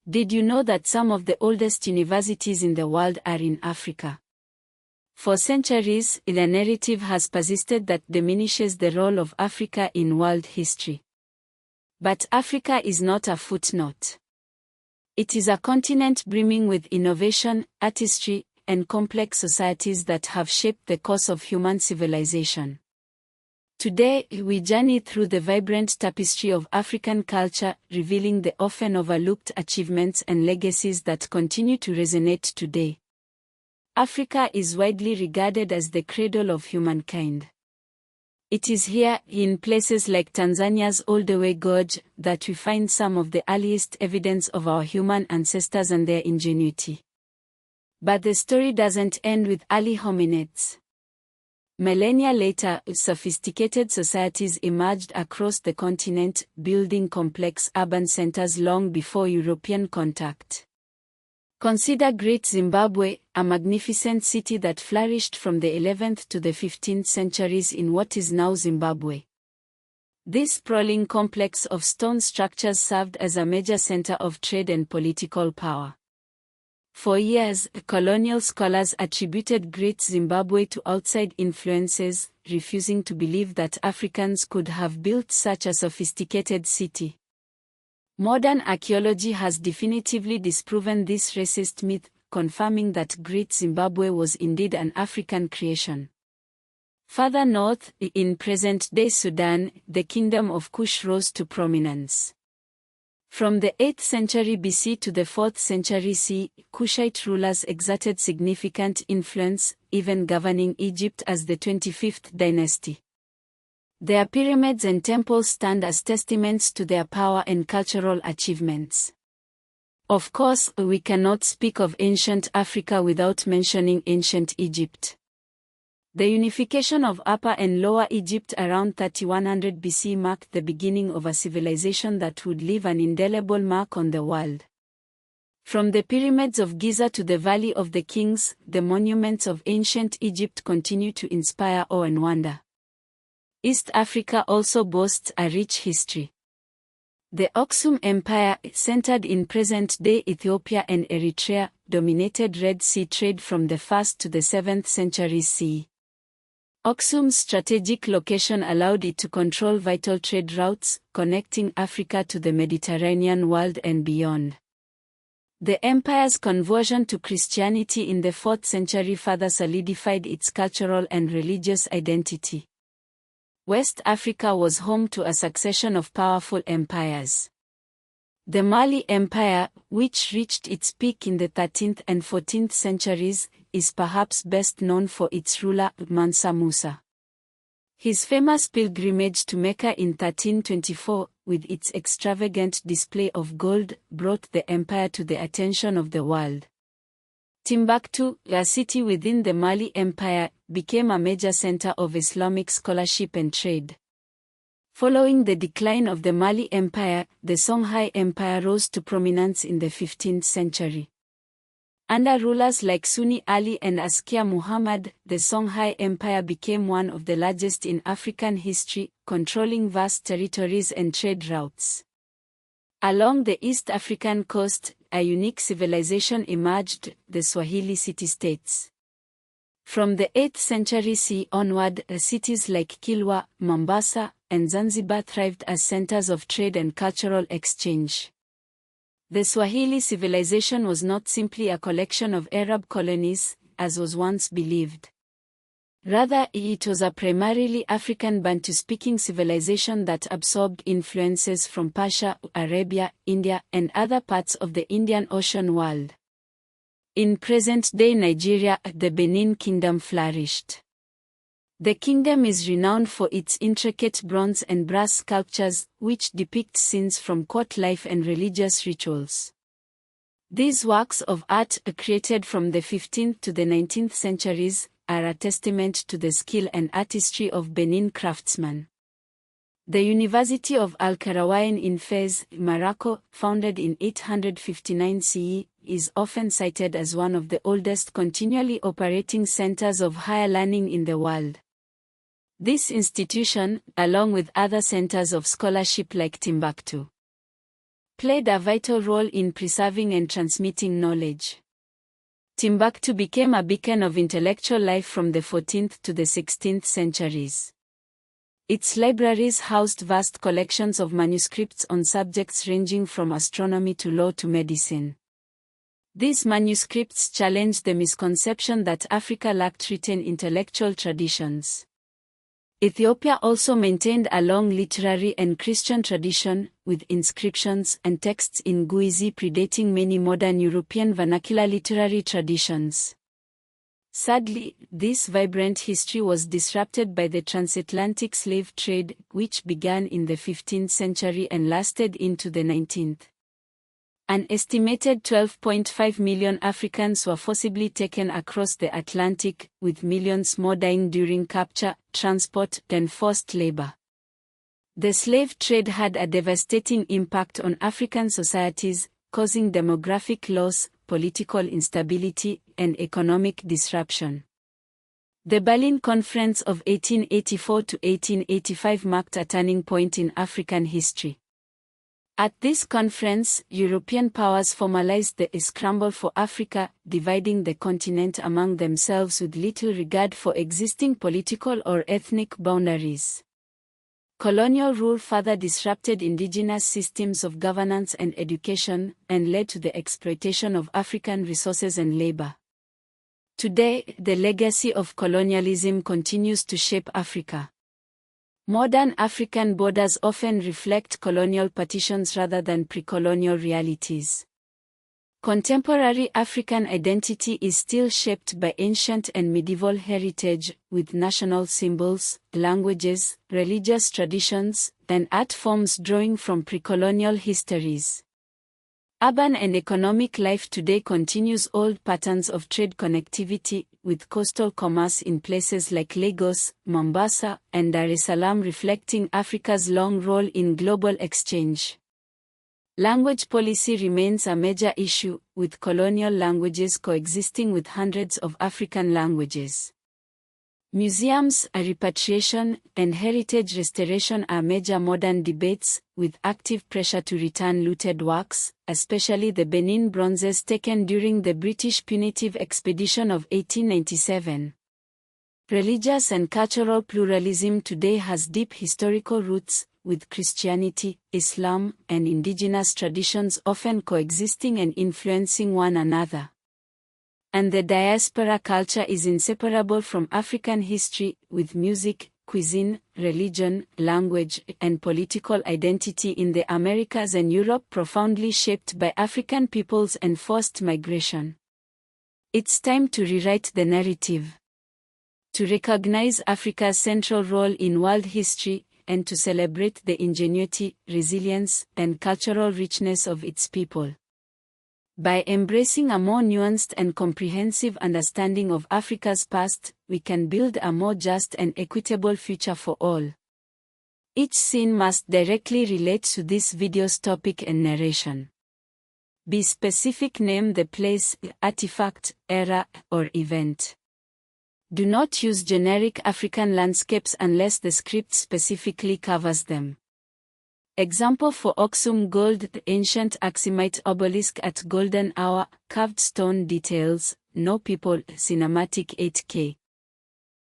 Did you know that some of the oldest universities in the world are in Africa? For centuries, the narrative has persisted that diminishes the role of Africa in world history. But Africa is not a footnote. It is a continent brimming with innovation, artistry, and complex societies that have shaped the course of human civilization. Today, we journey through the vibrant tapestry of African culture, revealing the often overlooked achievements and legacies that continue to resonate today. Africa is widely regarded as the cradle of humankind. It is here, in places like Tanzania's Olduvai Gorge, that we find some of the earliest evidence of our human ancestors and their ingenuity. But the story doesn't end with early hominids. Millennia later, sophisticated societies emerged across the continent, building complex urban centers long before European contact. Consider Great Zimbabwe, a magnificent city that flourished from the 11th to the 15th centuries in what is now Zimbabwe. This sprawling complex of stone structures served as a major center of trade and political power. For years, colonial scholars attributed Great Zimbabwe to outside influences, refusing to believe that Africans could have built such a sophisticated city. Modern archaeology has definitively disproven this racist myth, confirming that Great Zimbabwe was indeed an African creation. Further north, in present-day Sudan, the kingdom of Kush rose to prominence. From the 8th century BC to the 4th century CE, Kushite rulers exerted significant influence, even governing Egypt as the 25th dynasty. Their pyramids and temples stand as testaments to their power and cultural achievements. Of course, we cannot speak of ancient Africa without mentioning ancient Egypt. The unification of Upper and Lower Egypt around 3100 BC marked the beginning of a civilization that would leave an indelible mark on the world. From the pyramids of Giza to the Valley of the Kings, the monuments of ancient Egypt continue to inspire awe and wonder. East Africa also boasts a rich history. The Aksum Empire, centered in present-day Ethiopia and Eritrea, dominated Red Sea trade from the 1st to the 7th centuries CE. Aksum's strategic location allowed it to control vital trade routes, connecting Africa to the Mediterranean world and beyond. The empire's conversion to Christianity in the 4th century further solidified its cultural and religious identity. West Africa was home to a succession of powerful empires. The Mali Empire, which reached its peak in the 13th and 14th centuries, is perhaps best known for its ruler, Mansa Musa. His famous pilgrimage to Mecca in 1324, with its extravagant display of gold, brought the empire to the attention of the world. Timbuktu, a city within the Mali Empire, became a major center of Islamic scholarship and trade. Following the decline of the Mali Empire, the Songhai Empire rose to prominence in the 15th century. Under rulers like Sunni Ali and Askia Muhammad, the Songhai Empire became one of the largest in African history, controlling vast territories and trade routes. Along the East African coast, a unique civilization emerged, the Swahili city-states. From the 8th century CE onward, cities like Kilwa, Mombasa, and Zanzibar thrived as centers of trade and cultural exchange. The Swahili civilization was not simply a collection of Arab colonies, as was once believed. Rather, it was a primarily African Bantu-speaking civilization that absorbed influences from Persia, Arabia, India, and other parts of the Indian Ocean world. In present-day Nigeria, the Benin Kingdom flourished. The kingdom is renowned for its intricate bronze and brass sculptures, which depict scenes from court life and religious rituals. These works of art, created from the 15th to the 19th centuries, are a testament to the skill and artistry of Benin craftsmen. The University of Al-Qarawiyyin in Fez, Morocco, founded in 859 CE, is often cited as one of the oldest continually operating centers of higher learning in the world. This institution, along with other centers of scholarship like Timbuktu, played a vital role in preserving and transmitting knowledge. Timbuktu became a beacon of intellectual life from the 14th to the 16th centuries. Its libraries housed vast collections of manuscripts on subjects ranging from astronomy to law to medicine. These manuscripts challenged the misconception that Africa lacked written intellectual traditions. Ethiopia also maintained a long literary and Christian tradition, with inscriptions and texts in Guizi predating many modern European vernacular literary traditions. Sadly, this vibrant history was disrupted by the transatlantic slave trade, which began in the 15th century and lasted into the 19th. An estimated 12.5 million Africans were forcibly taken across the Atlantic, with millions more dying during capture, transport, and forced labor. The slave trade had a devastating impact on African societies, causing demographic loss, political instability, and economic disruption. The Berlin Conference of 1884 to 1885 marked a turning point in African history. At this conference, European powers formalized the scramble for Africa, dividing the continent among themselves with little regard for existing political or ethnic boundaries. Colonial rule further disrupted indigenous systems of governance and education, and led to the exploitation of African resources and labor. Today, the legacy of colonialism continues to shape Africa. Modern African borders often reflect colonial partitions rather than pre-colonial realities. Contemporary African identity is still shaped by ancient and medieval heritage, with national symbols, languages, religious traditions, and art forms drawing from pre-colonial histories. Urban and economic life today continues old patterns of trade connectivity, with coastal commerce in places like Lagos, Mombasa, and Dar es Salaam reflecting Africa's long role in global exchange. Language policy remains a major issue, with colonial languages coexisting with hundreds of African languages. Museums, repatriation, and heritage restoration are major modern debates, with active pressure to return looted works, especially the Benin bronzes taken during the British punitive expedition of 1897. Religious and cultural pluralism today has deep historical roots, with Christianity, Islam, and indigenous traditions often coexisting and influencing one another. And the diaspora culture is inseparable from African history, with music, cuisine, religion, language, and political identity in the Americas and Europe profoundly shaped by African peoples and forced migration. It's time to rewrite the narrative. To recognize Africa's central role in world history, and to celebrate the ingenuity, resilience, and cultural richness of its people. By embracing a more nuanced and comprehensive understanding of Africa's past, we can build a more just and equitable future for all. Each scene must directly relate to this video's topic and narration. Be specific, name the place, artifact, era, or event. Do not use generic African landscapes unless the script specifically covers them. Example for Oxum Gold, the ancient Axumite obelisk at Golden Hour, carved stone details, no people, cinematic 8K.